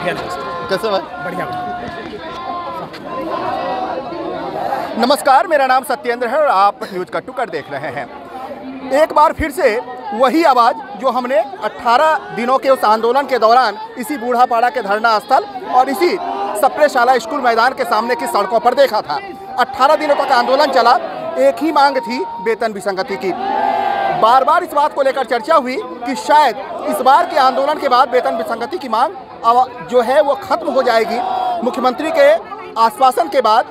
कैसे भाई? बढ़िया। नमस्कार, मेरा नाम सत्येंद्र है और आप न्यूज़ कट टू कट देख रहे हैं। एक बार फिर से वही आवाज़ जो हमने 18 दिनों के उस आंदोलन के दौरान इसी बूढ़ापाड़ा के धरना स्थल और इसी सप्रे शाला स्कूल मैदान के सामने की सड़कों पर देखा था। 18 दिनों तक आंदोलन चला। एक ही मांग थी, वेतन विसंगति की। बार बार इस बात को लेकर चर्चा हुई कि शायद इस बार के आंदोलन के बाद वेतन विसंगति की मांग जो है वो खत्म हो जाएगी। मुख्यमंत्री के आश्वासन के बाद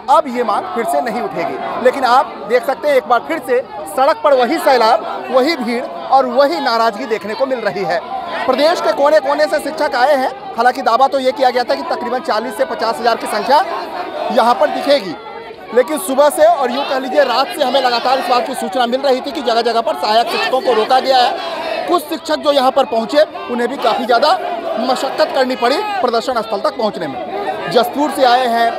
अब ये मांग फिर से नहीं उठेगी। लेकिन आप देख सकते हैं एक बार फिर से सड़क पर वही सैलाब, वही भीड़ और वही नाराजगी देखने को मिल रही है। प्रदेश के कोने कोने से शिक्षक आए हैं। हालांकि दावा तो ये किया गया था कि तकरीबन 40 से 50 हज़ार की संख्या यहाँ पर दिखेगी, लेकिन सुबह से और यूँ कह लीजिए रात से हमें लगातार इस बात की सूचना मिल रही थी कि जगह जगह पर सहायक शिक्षकों को रोका गया है। कुछ शिक्षक जो यहाँ पर पहुँचे उन्हें भी काफ़ी ज़्यादा मशक्क़त करनी पड़ी प्रदर्शन स्थल तक पहुँचने में। जसपुर से आए हैं,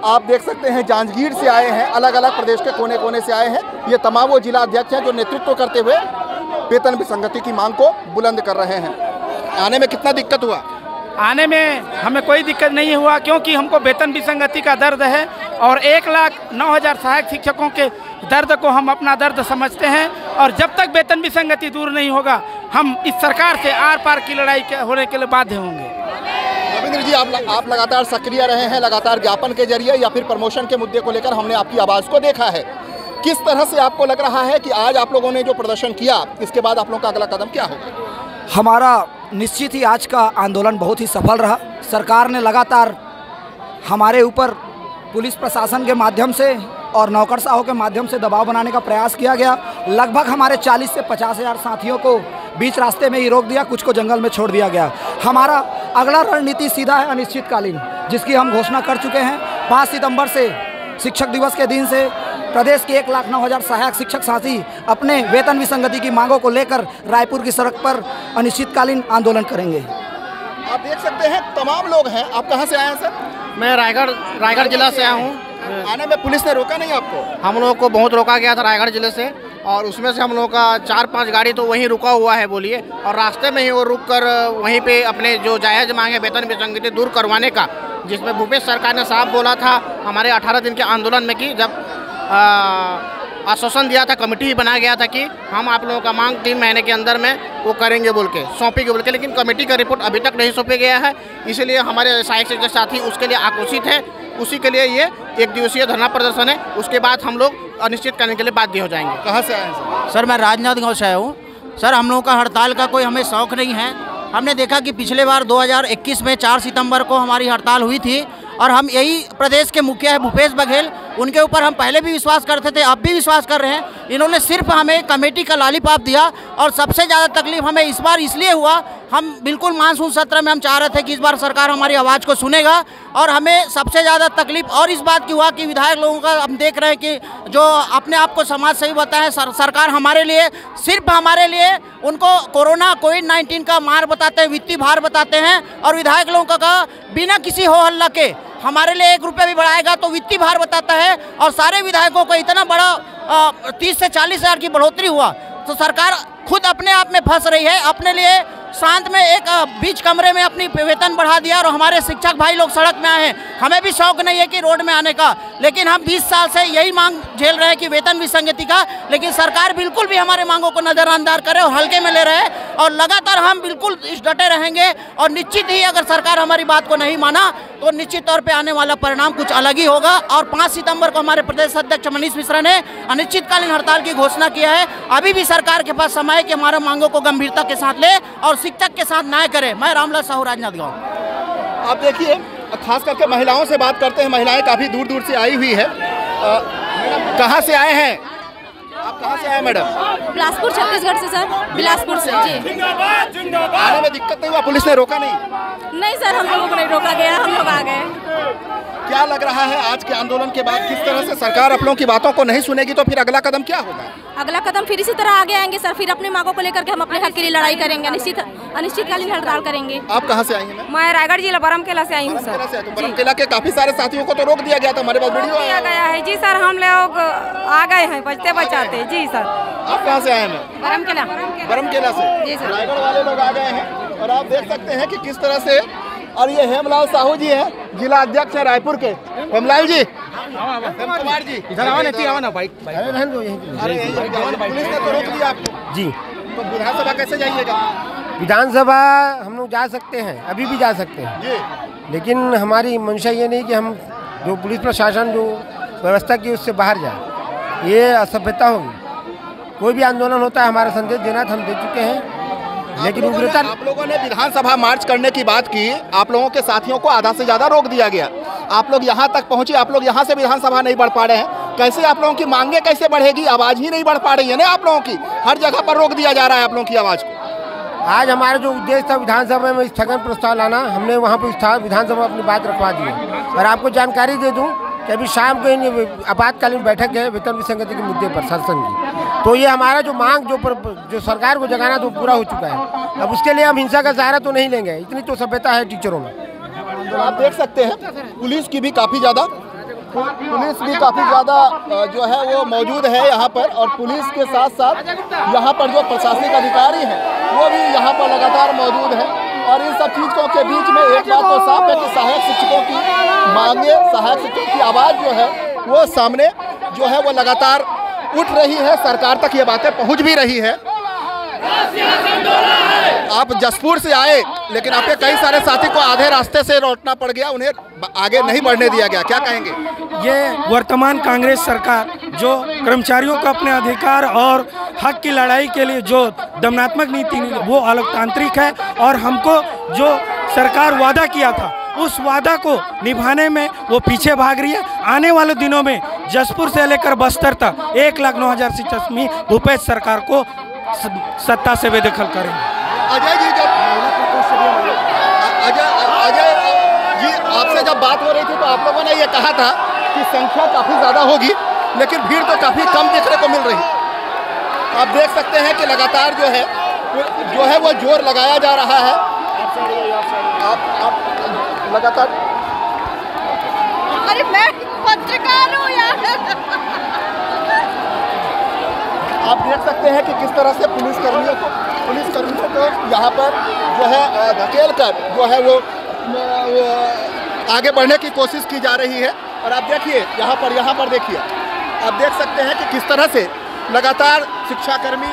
आप देख सकते हैं जांजगीर से आए हैं, अलग अलग प्रदेश के कोने कोने से आए हैं। ये तमाम वो जिला अध्यक्ष हैं जो नेतृत्व करते हुए वेतन विसंगति की मांग को बुलंद कर रहे हैं। आने में कितना दिक्कत हुआ? आने में हमें कोई दिक्कत नहीं हुआ, क्योंकि हमको वेतन विसंगति का दर्द है और 1,09,000 सहायक शिक्षकों के दर्द को हम अपना दर्द समझते हैं। और जब तक वेतन विसंगति दूर नहीं होगा, हम इस सरकार से आर पार की लड़ाई होने के लिए बाध्य होंगे। रविंद्र जी, आप लगातार सक्रिय रहे हैं, लगातार ज्ञापन के जरिए या फिर प्रमोशन के मुद्दे को लेकर हमने आपकी आवाज़ को देखा है। किस तरह से आपको लग रहा है कि आज आप लोगों ने जो प्रदर्शन किया, इसके बाद आप लोगों का अगला कदम क्या होगा? हमारा निश्चित ही आज का आंदोलन बहुत ही सफल रहा। सरकार ने लगातार हमारे ऊपर पुलिस प्रशासन के माध्यम से और नौकरशाहों के माध्यम से दबाव बनाने का प्रयास किया गया। लगभग हमारे 40 से 50 हज़ार साथियों को बीच रास्ते में ही रोक दिया, कुछ को जंगल में छोड़ दिया गया। हमारा अगला रणनीति सीधा है अनिश्चितकालीन, जिसकी हम घोषणा कर चुके हैं। 5 सितंबर से शिक्षक दिवस के दिन से प्रदेश के 1,09,000 सहायक शिक्षक साथी अपने वेतन विसंगति की मांगों को लेकर रायपुर की सड़क पर अनिश्चितकालीन आंदोलन करेंगे। आप देख सकते हैं तमाम लोग हैं। आप कहाँ से आए हैं सर? मैं रायगढ़ जिला से आया हूँ। आने में पुलिस ने रोका नहीं आपको? हम लोगों को बहुत रोका गया था रायगढ़ जिले से, और उसमें से हम लोगों का 4-5 गाड़ी तो वहीं रुका हुआ है बोलिए, और रास्ते में ही वो रुक कर वहीं पे अपने जो जायज़ मांगे वेतन विसंगति दूर करवाने का, जिसमें भूपेश सरकार ने साफ बोला था हमारे 18 दिन के आंदोलन में कि जब आश्वासन दिया था, कमेटी ही बनाया गया था कि हम आप लोगों का मांग 3 महीने के अंदर में वो करेंगे बोल के, सौंपेंगे बोल के, लेकिन कमेटी का रिपोर्ट अभी तक नहीं सौंपा गया है। इसलिए हमारे सहायक शिक्षक साथी उसके लिए आक्रोशित है। उसी के लिए ये 1 दिवसीय धरना प्रदर्शन है। उसके बाद हम लोग अनिश्चित करने के लिए बाध्य हो जाएंगे। कहाँ से आए हैं सर? मैं राजनांदगांव से आया हूँ। सर, हम लोगों का हड़ताल का कोई हमें शौक़ नहीं है। हमने देखा कि पिछले बार 2021 में 4 सितंबर को हमारी हड़ताल हुई थी, और हम यही प्रदेश के मुखिया है भूपेश बघेल, उनके ऊपर हम पहले भी विश्वास करते थे, अब भी विश्वास कर रहे हैं। इन्होंने सिर्फ हमें कमेटी का लॉलीपॉप दिया, और सबसे ज़्यादा तकलीफ हमें इस बार इसलिए हुआ, हम बिल्कुल मानसून सत्र में हम चाह रहे थे कि इस बार सरकार हमारी आवाज़ को सुनेगा, और हमें सबसे ज़्यादा तकलीफ और इस बात की हुआ कि विधायक लोगों का हम देख रहे हैं कि जो अपने आप को समाज सेवी बताए सरकार हमारे लिए, सिर्फ हमारे लिए उनको कोविड-19 का मार बताते हैं, वित्तीय भार बताते हैं, और विधायक लोगों का बिना किसी हो हल्ला के हमारे लिए 1 रुपया भी बढ़ाएगा तो वित्तीय भार बताता है। और सारे विधायकों को इतना बड़ा 30 से 40 हज़ार की बढ़ोतरी हुआ, तो सरकार खुद अपने आप में फंस रही है। अपने लिए शांत में एक बीच कमरे में अपनी वेतन बढ़ा दिया, और हमारे शिक्षक भाई लोग सड़क में आए हैं। हमें भी शौक नहीं है कि रोड में आने का, लेकिन हम 20 साल से यही मांग झेल रहे हैं कि वेतन विसंगति का, लेकिन सरकार बिल्कुल भी हमारे मांगों को नज़रअंदाज करे और हल्के में ले रहे हैं। और लगातार हम बिल्कुल डटे रहेंगे, और निश्चित ही अगर सरकार हमारी बात को नहीं माना तो निश्चित तौर पे आने वाला परिणाम कुछ अलग ही होगा। और 5 सितंबर को हमारे प्रदेश अध्यक्ष मनीष मिश्रा ने अनिश्चितकालीन हड़ताल की घोषणा किया है। अभी भी सरकार के पास समय है कि हमारे मांगों को गंभीरता के साथ ले और शिक्षक के साथ न्याय करे। मैं रामलाल साहू, राजनांदगांव। आप देखिए, खास करके महिलाओं से बात करते हैं। महिलाएं काफ़ी दूर दूर से आई हुई है। कहाँ से आए हैं आप? कहाँ से आए मैडम? बिलासपुर, छत्तीसगढ़ से सर। बिलासपुर से जी। आने में दिक्कत नहीं हुआ? पुलिस ने रोका नहीं? नहीं सर, हम लोगों को नहीं रोका गया, हम लोग आ गए। क्या लग रहा है आज के आंदोलन के बाद किस तरह से सरकार आप लोगों की बातों को नहीं सुनेगी तो फिर अगला कदम क्या होगा? अगला कदम फिर इसी तरह आगे आएंगे सर, फिर अपनी मांगों को लेकर के हम अपने हक के लिए लड़ाई करेंगे, अनिश्चितकालीन हड़ताल करेंगे। आप कहाँ से आई हैं? मैं रायगढ़ जिला बरमकेला से आई हूँ सर। बरमकेला के काफी सारे साथियों को तो रोक दिया गया था, हमारे पास वीडियो दिया गया है जी सर। हम लोग आ गए हैं बचते बचाते जी सर। आप कहाँ से आए हैं? बरमकेला। बरमकेला से जी सर। रायगढ़ वाले लोग आ गए हैं और आप देख सकते हैं कि किस तरह से और ये हेमलाल साहू जी हैं, जिला अध्यक्ष है रायपुर के। हेमलाल जी, कुमार जी, इधर आओ ना भाई। पुलिस ने तो रोक दिया आपको जी। तो विधानसभा कैसे जाइएगा? विधानसभा हम लोग जा सकते हैं, अभी भी जा सकते हैं जी, लेकिन हमारी मंशा ये नहीं कि हम जो पुलिस प्रशासन जो व्यवस्था की उससे बाहर जाए, ये असभ्यता होगी। कोई भी आंदोलन होता है हमारा संदेश देना था, हम दे चुके हैं, लेकिन उग्रता। आप लोगों ने विधानसभा मार्च करने की बात की, आप लोगों के साथियों को आधा से ज्यादा रोक दिया गया। आप लोग यहाँ तक पहुँचे, आप लोग यहाँ से विधानसभा नहीं बढ़ पा रहे हैं। कैसे आप लोगों की मांगे कैसे बढ़ेगी? आवाज ही नहीं बढ़ पा रही है ना आप लोगों की, हर जगह पर रोक दिया जा रहा है आप लोगों की आवाज को। आज हमारा जो उद्देश्य था विधानसभा में स्थगन प्रस्ताव लाना, हमने वहाँ पर विधानसभा अपनी बात रखवा दी है। और आपको जानकारी दे दूँ कि अभी शाम को आपातकालीन बैठक है वेतन विसंगति के मुद्दे पर शासन की। तो ये हमारा जो मांग जो सरकार को जगाना तो पूरा हो चुका है। अब उसके लिए हम हिंसा का सहारा तो नहीं लेंगे, इतनी तो सभ्यता है टीचरों में। तो आप देख सकते हैं पुलिस भी काफ़ी ज़्यादा जो है वो मौजूद है यहाँ पर, और पुलिस के साथ साथ यहाँ पर जो प्रशासनिक अधिकारी हैं वो भी यहाँ पर लगातार मौजूद हैं। और इन सब चीज़ों के बीच में एक बात तो साफ है कि सहायक शिक्षकों की मांगे, सहायक शिक्षकों की आवाज़ जो है वो सामने जो है वो लगातार उठ रही है, सरकार तक ये बातें पहुँच भी रही है। आप जसपुर से आए, लेकिन आपके कई सारे साथी को आधे रास्ते से लौटना पड़ गया, उन्हें आगे नहीं बढ़ने दिया गया, क्या कहेंगे? ये वर्तमान कांग्रेस सरकार जो कर्मचारियों को अपने अधिकार और हक की लड़ाई के लिए जो दमनात्मक नीति वो अलोकतांत्रिक है, और हमको जो सरकार वादा किया था उस वादा को निभाने में वो पीछे भाग रही है। आने वाले दिनों में जसपुर से लेकर बस्तर तक 1,09,000 शिक्षक भूपेश सरकार को सत्ता से बेदखल करेंगे। अजय जी, आपसे जब बात हो रही थी तो आप लोगों ने ये कहा था कि संख्या काफ़ी ज़्यादा होगी, लेकिन भीड़ तो काफ़ी कम देखने को मिल रही। आप देख सकते हैं कि लगातार जो है वो जोर लगाया जा रहा है। आप लगातार, अरे मैं पत्रकार हूँ यार। आप देख सकते हैं कि किस तरह से पुलिसकर्मियों को यहाँ पर जो है धकेल कर जो है वो आगे बढ़ने की कोशिश की जा रही है। और आप देखिए यहाँ पर देखिए, आप देख सकते हैं कि किस तरह से लगातार शिक्षाकर्मी,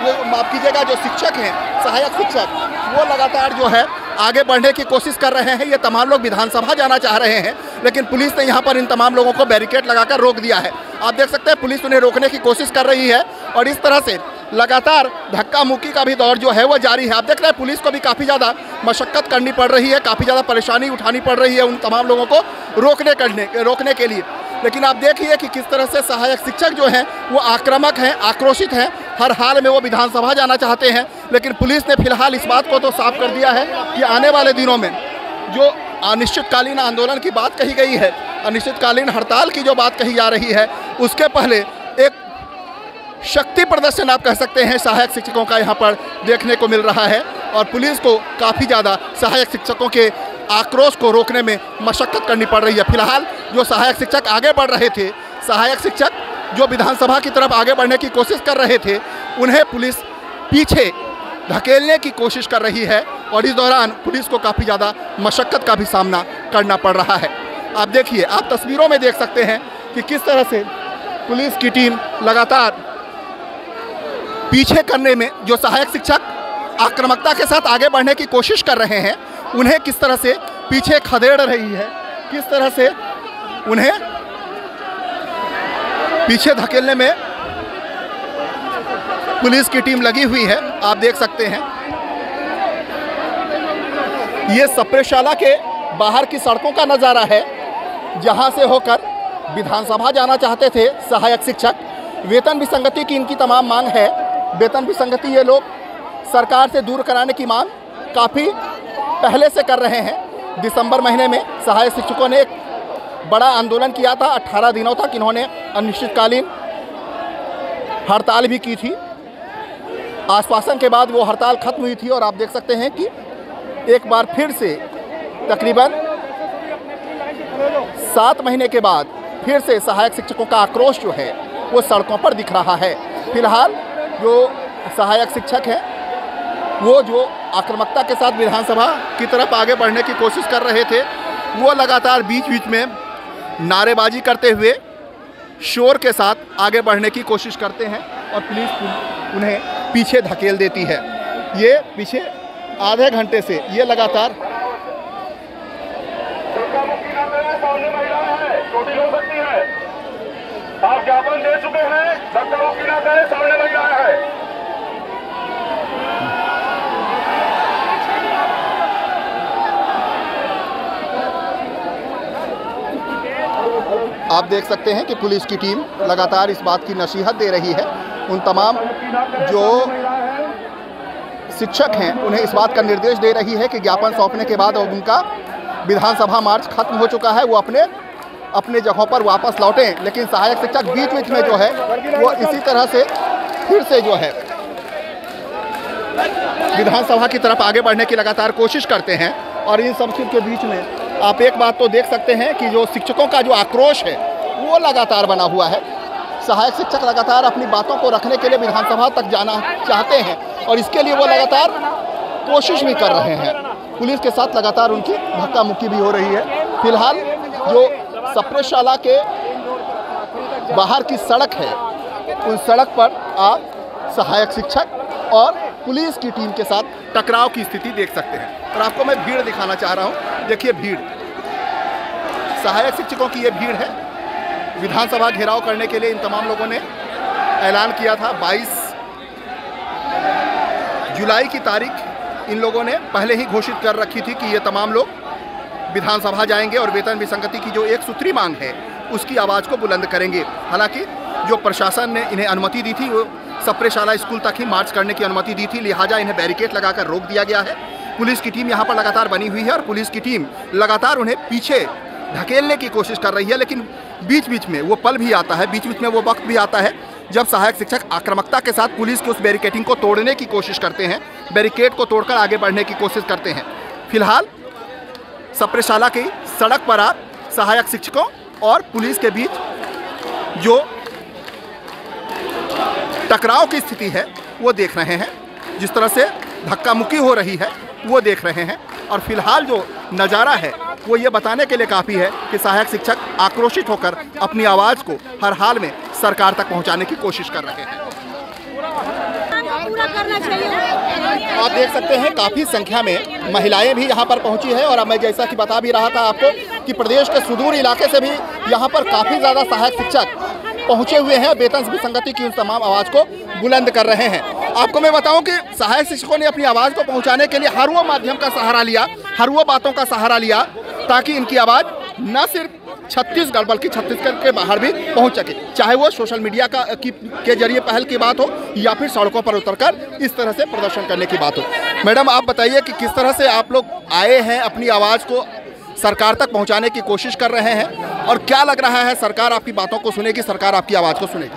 वो माफ कीजिएगा, जो शिक्षक हैं, सहायक शिक्षक, वो लगातार जो है आगे बढ़ने की कोशिश कर रहे हैं। ये तमाम लोग विधानसभा जाना चाह रहे हैं, लेकिन पुलिस ने यहाँ पर इन तमाम लोगों को बैरिकेड लगाकर रोक दिया है। आप देख सकते हैं पुलिस उन्हें रोकने की कोशिश कर रही है, और इस तरह से लगातार धक्का मुक्की का भी दौर जो है वो जारी है। आप देख रहे हैं पुलिस को भी काफ़ी ज़्यादा मशक्क़त करनी पड़ रही है, काफ़ी ज़्यादा परेशानी उठानी पड़ रही है उन तमाम लोगों को रोकने के लिए। लेकिन आप देखिए कि किस तरह से सहायक शिक्षक जो हैं वो आक्रामक हैं, आक्रोशित हैं, हर हाल में वो विधानसभा जाना चाहते हैं। लेकिन पुलिस ने फिलहाल इस बात को तो साफ कर दिया है कि आने वाले दिनों में जो अनिश्चितकालीन आंदोलन की बात कही गई है, अनिश्चितकालीन हड़ताल की जो बात कही जा रही है, उसके पहले एक शक्ति प्रदर्शन आप कह सकते हैं सहायक शिक्षकों का यहाँ पर देखने को मिल रहा है। और पुलिस को काफ़ी ज़्यादा सहायक शिक्षकों के आक्रोश को रोकने में मशक्क़त करनी पड़ रही है। फिलहाल जो सहायक शिक्षक आगे बढ़ रहे थे, सहायक शिक्षक जो विधानसभा की तरफ आगे बढ़ने की कोशिश कर रहे थे, उन्हें पुलिस पीछे धकेलने की कोशिश कर रही है, और इस दौरान पुलिस को काफ़ी ज़्यादा मशक्क़त का भी सामना करना पड़ रहा है। आप देखिए, आप तस्वीरों में देख सकते हैं कि किस तरह से पुलिस की टीम लगातार पीछे करने में, जो सहायक शिक्षक आक्रामकता के साथ आगे बढ़ने की कोशिश कर रहे हैं, उन्हें किस तरह से पीछे खदेड़ रही है, किस तरह से उन्हें पीछे धकेलने में पुलिस की टीम लगी हुई है। आप देख सकते हैं ये सप्रेशाला के बाहर की सड़कों का नज़ारा है, जहां से होकर विधानसभा जाना चाहते थे सहायक शिक्षक। वेतन विसंगति की इनकी तमाम मांग है। वेतन विसंगति ये लोग सरकार से दूर कराने की मांग काफ़ी पहले से कर रहे हैं। दिसंबर महीने में सहायक शिक्षकों ने एक बड़ा आंदोलन किया था, 18 दिनों तक इन्होंने अनिश्चितकालीन हड़ताल भी की थी। आश्वासन के बाद वो हड़ताल खत्म हुई थी, और आप देख सकते हैं कि एक बार फिर से तकरीबन 7 महीने के बाद फिर से सहायक शिक्षकों का आक्रोश जो है वो सड़कों पर दिख रहा है। फिलहाल जो सहायक शिक्षक हैं वो जो आक्रामकता के साथ विधानसभा की तरफ आगे बढ़ने की कोशिश कर रहे थे, वो लगातार बीच बीच में नारेबाजी करते हुए शोर के साथ आगे बढ़ने की कोशिश करते हैं और पुलिस उन्हें पीछे धकेल देती है। ये पीछे आधे घंटे से ये लगातार आप ज्ञापन दे चुके हैं, सामने महिला है। आप देख सकते हैं कि पुलिस की टीम लगातार इस बात की नसीहत दे रही है उन तमाम जो शिक्षक हैं, उन्हें इस बात का निर्देश दे रही है कि ज्ञापन सौंपने के बाद अब उनका विधानसभा मार्च खत्म हो चुका है, वो अपने जगहों पर वापस लौटें। लेकिन सहायक शिक्षक बीच बीच में जो है वो इसी तरह से फिर से जो है विधानसभा की तरफ आगे बढ़ने की लगातार कोशिश करते हैं। और इन सब के बीच में आप एक बात तो देख सकते हैं कि जो शिक्षकों का जो आक्रोश है वो लगातार बना हुआ है। सहायक शिक्षक लगातार अपनी बातों को रखने के लिए विधानसभा तक जाना चाहते हैं और इसके लिए वो लगातार कोशिश भी कर रहे हैं। पुलिस के साथ लगातार उनकी धक्का मुक्की भी हो रही है। फिलहाल जो सप्रेशाला के बाहर की सड़क है, उन सड़क पर आप सहायक शिक्षक और पुलिस की टीम के साथ टकराव की स्थिति देख सकते हैं। और आपको मैं भीड़ दिखाना चाह रहा हूं। देखिए भीड़, सहायक शिक्षकों की ये भीड़ है। विधानसभा घेराव करने के लिए इन तमाम लोगों ने ऐलान किया था। 22 जुलाई की तारीख इन लोगों ने पहले ही घोषित कर रखी थी कि ये तमाम लोग विधानसभा जाएंगे और वेतन विसंगति की जो एक सूत्री मांग है उसकी आवाज़ को बुलंद करेंगे। हालांकि जो प्रशासन ने इन्हें अनुमति दी थी वो सप्रेशाला स्कूल तक ही मार्च करने की अनुमति दी थी, लिहाजा इन्हें बैरिकेड लगाकर रोक दिया गया है। पुलिस की टीम यहाँ पर लगातार बनी हुई है और पुलिस की टीम लगातार उन्हें पीछे धकेलने की कोशिश कर रही है। लेकिन बीच बीच में वो पल भी आता है, बीच बीच में वो वक्त भी आता है जब सहायक शिक्षक आक्रामकता के साथ पुलिस के उस बैरिकेडिंग को तोड़ने की कोशिश करते हैं, बैरिकेड को तोड़कर आगे बढ़ने की कोशिश करते हैं। फिलहाल सप्रेशाला की सड़क पर आप सहायक शिक्षकों और पुलिस के बीच जो टकराव की स्थिति है वो देख रहे हैं। जिस तरह से धक्का मुक्की हो रही है वो देख रहे हैं। और फिलहाल जो नज़ारा है वो ये बताने के लिए काफ़ी है कि सहायक शिक्षक आक्रोशित होकर अपनी आवाज़ को हर हाल में सरकार तक पहुंचाने की कोशिश कर रहे हैं। आप देख सकते हैं काफ़ी संख्या में महिलाएं भी यहाँ पर पहुंची है। और अब मैं जैसा कि बता भी रहा था आपको कि प्रदेश के सुदूर इलाके से भी यहाँ पर काफ़ी ज़्यादा सहायक शिक्षक पहुंचे हुए हैं। वेतन विसंगति की उन तमाम आवाज़ को बुलंद कर रहे हैं। आपको मैं बताऊं कि सहायक शिक्षकों ने अपनी आवाज़ को पहुंचाने के लिए हर वो माध्यम का सहारा लिया, हर वो बातों का सहारा लिया ताकि इनकी आवाज़ न सिर्फ छत्तीसगढ़ बल्कि छत्तीसगढ़ के बाहर भी पहुंच सके। चाहे वो सोशल मीडिया के जरिए पहल की बात हो या फिर सड़कों पर उतरकर इस तरह से प्रदर्शन करने की बात हो। मैडम आप बताइए कि किस तरह से आप लोग आए हैं, अपनी आवाज़ को सरकार तक पहुंचाने की कोशिश कर रहे हैं और क्या लग रहा है सरकार आपकी बातों को सुनेगी, सरकार आपकी आवाज़ को सुनेगी?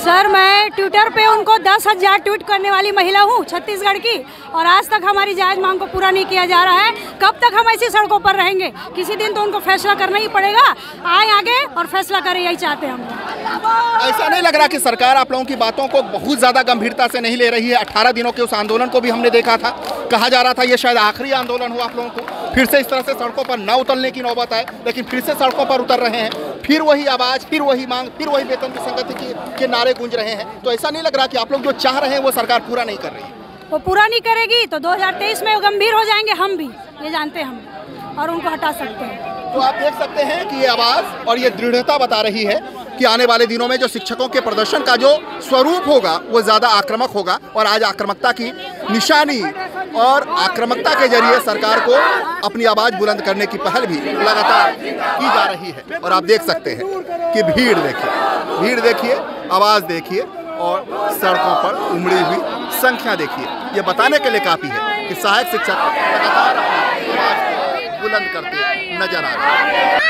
सर मैं ट्विटर पे उनको 10,000 ट्वीट करने वाली महिला हूँ छत्तीसगढ़ की और आज तक हमारी जायज़ मांग को पूरा नहीं किया जा रहा है। कब तक हम ऐसी सड़कों पर रहेंगे? किसी दिन तो उनको फैसला करना ही पड़ेगा। आए आगे और फैसला करें, यही चाहते हैं हम। ऐसा नहीं लग रहा कि सरकार आप लोगों की बातों को बहुत ज़्यादा गंभीरता से नहीं ले रही है? 18 दिनों के उस आंदोलन को भी हमने देखा था, कहा जा रहा था ये शायद आखिरी आंदोलन हो आप लोगों को। फिर से इस तरह से सड़कों पर न उतरने की नौबत आए, लेकिन फिर से सड़कों पर उतर रहे हैं। फिर वही आवाज़, फिर वही मांग, फिर वही वेतन विसंगति के नारे गूंज रहे हैं। तो ऐसा नहीं लग रहा कि आप लोग जो चाह रहे हैं वो सरकार पूरा नहीं कर रही है? वो पूरा नहीं करेगी तो 2023 में गंभीर हो जाएंगे हम भी, ये जानते हैं हम, और उनको हटा सकते हैं। तो आप देख सकते हैं कि ये आवाज़ और ये दृढ़ता बता रही है कि आने वाले दिनों में जो शिक्षकों के प्रदर्शन का जो स्वरूप होगा वो ज़्यादा आक्रामक होगा। और आज आक्रामकता की निशानी और आक्रामकता के जरिए सरकार को अपनी आवाज़ बुलंद करने की पहल भी लगातार की जा रही है। और आप देख सकते हैं कि भीड़ देखिए, आवाज़ देखिए और सड़कों पर उमड़ी हुई संख्या देखिए। ये बताने के लिए काफ़ी है कि सहायक शिक्षक लगातार अपनी आवाज़ को बुलंद करते नजर आ रहे हैं।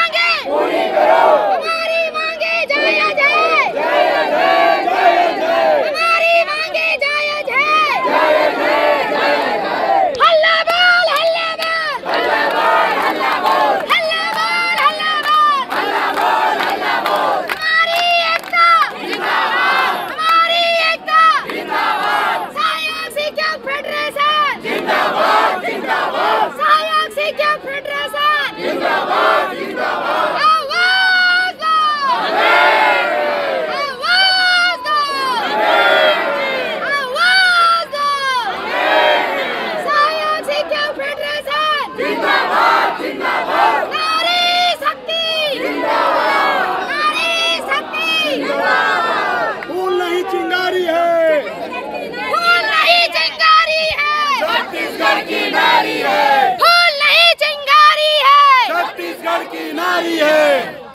जिंदाबाद जिंदाबाद नारी शक्ति जिंदाबाद नारी शक्ति जिंदाबाद फूल नहीं चिंगारी है फूल नहीं चिंगारी है छत्तीसगढ़ की नारी है फूल नहीं चिंगारी है छत्तीसगढ़ की नारी है।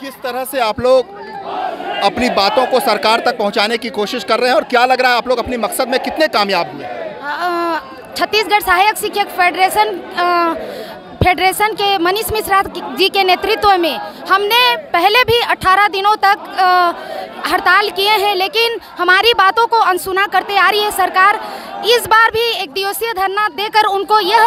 किस तरह से आप लोग अपनी बातों को सरकार तक पहुंचाने की कोशिश कर रहे हैं और क्या लग रहा है आप लोग अपनी मकसद में कितने कामयाब हुए? छत्तीसगढ़ सहायक शिक्षक फेडरेशन के मनीष मिश्रा जी के नेतृत्व में हमने पहले भी 18 दिनों तक हड़ताल किए हैं, लेकिन हमारी बातों को अनसुना करते आ रही है सरकार। इस बार भी एक दिवसीय धरना देकर उनको यह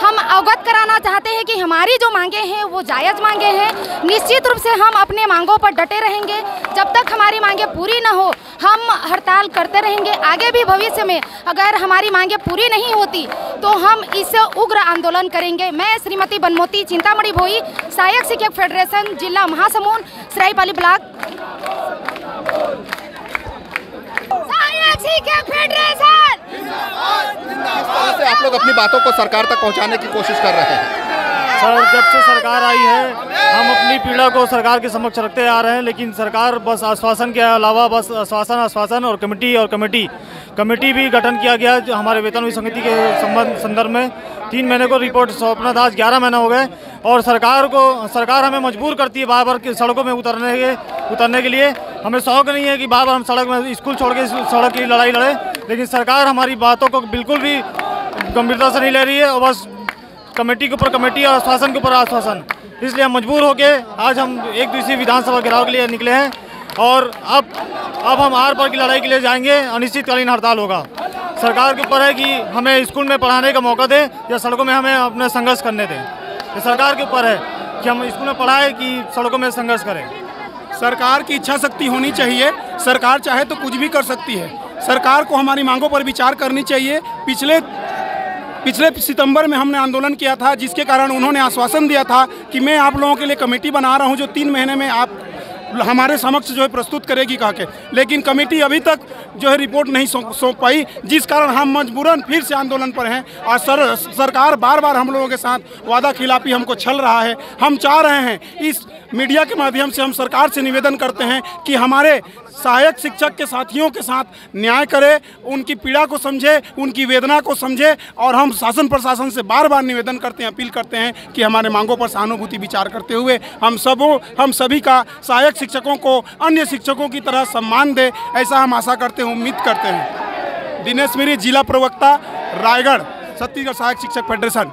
हम अवगत कराना चाहते हैं कि हमारी जो मांगे हैं वो जायज़ मांगे हैं। निश्चित रूप से हम अपने मांगों पर डटे रहेंगे। जब तक हमारी मांगे पूरी न हो हम हड़ताल करते रहेंगे। आगे भी भविष्य में अगर हमारी मांगे पूरी नहीं होती तो हम इससे उग्र आंदोलन करेंगे। मैं श्रीमती बनमोती चिंतामणि भोई, सहायक शिक्षक फेडरेशन जिला महासमुंद, सरायपाली ब्लॉक। सहायक शिक्षक फेडरेशन से आप लोग अपनी बातों को सरकार तक पहुंचाने की कोशिश कर रहे हैं? सर, जब से सरकार आई है हम अपनी पीड़ा को सरकार के समक्ष रखते आ रहे हैं, लेकिन सरकार बस आश्वासन के अलावा बस आश्वासन और कमेटी भी गठन किया गया जो हमारे वेतन विसंगति के संदर्भ में 3 महीने को रिपोर्ट सौंपना था। आज 11 महीने हो गए और सरकार हमें मजबूर करती है बार बार सड़कों में उतरने के लिए। हमें शौक नहीं है कि बार बार हम सड़क में स्कूल छोड़ के सड़क की लड़ाई लड़े, लेकिन सरकार हमारी बातों को बिल्कुल भी गंभीरता से नहीं ले रही है और बस कमेटी के ऊपर कमेटी और आश्वासन के ऊपर आश्वासन। इसलिए हम मजबूर होके आज हम एक दिवसीय विधानसभा घेराव के लिए निकले हैं और अब हम आर पार की लड़ाई के लिए जाएंगे। अनिश्चितकालीन हड़ताल होगा। सरकार के ऊपर है कि हमें स्कूल में पढ़ाने का मौका दे या सड़कों में हमें अपना संघर्ष करने दें। ये सरकार के ऊपर है कि हम स्कूल में पढ़ाएं कि सड़कों में संघर्ष करें। सरकार की इच्छा शक्ति होनी चाहिए। सरकार चाहे तो कुछ भी कर सकती है। सरकार को हमारी मांगों पर विचार करनी चाहिए। पिछले सितंबर में हमने आंदोलन किया था, जिसके कारण उन्होंने आश्वासन दिया था कि मैं आप लोगों के लिए कमेटी बना रहा हूं जो 3 महीने में आप हमारे समक्ष जो है प्रस्तुत करेगी कहा के, लेकिन कमेटी अभी तक जो है रिपोर्ट नहीं सौंप पाई, जिस कारण हम मजबूरन फिर से आंदोलन पर हैं। और सरकार बार बार हम लोगों के साथ वादा खिलाफी हमको छल रहा है। हम चाह रहे हैं इस मीडिया के माध्यम से हम सरकार से निवेदन करते हैं कि हमारे सहायक शिक्षक के साथियों के साथ न्याय करे, उनकी पीड़ा को समझे, उनकी वेदना को समझे। और हम शासन प्रशासन से बार बार निवेदन करते हैं, अपील करते हैं कि हमारे मांगों पर सहानुभूति विचार करते हुए हम सभी का सहायक शिक्षकों को अन्य शिक्षकों की तरह सम्मान दे, ऐसा हम आशा करते हैं, उम्मीद करते हैं। दिनेश मेरी, जिला प्रवक्ता, रायगढ़, छत्तीसगढ़ सहायक शिक्षक फेडरेशन।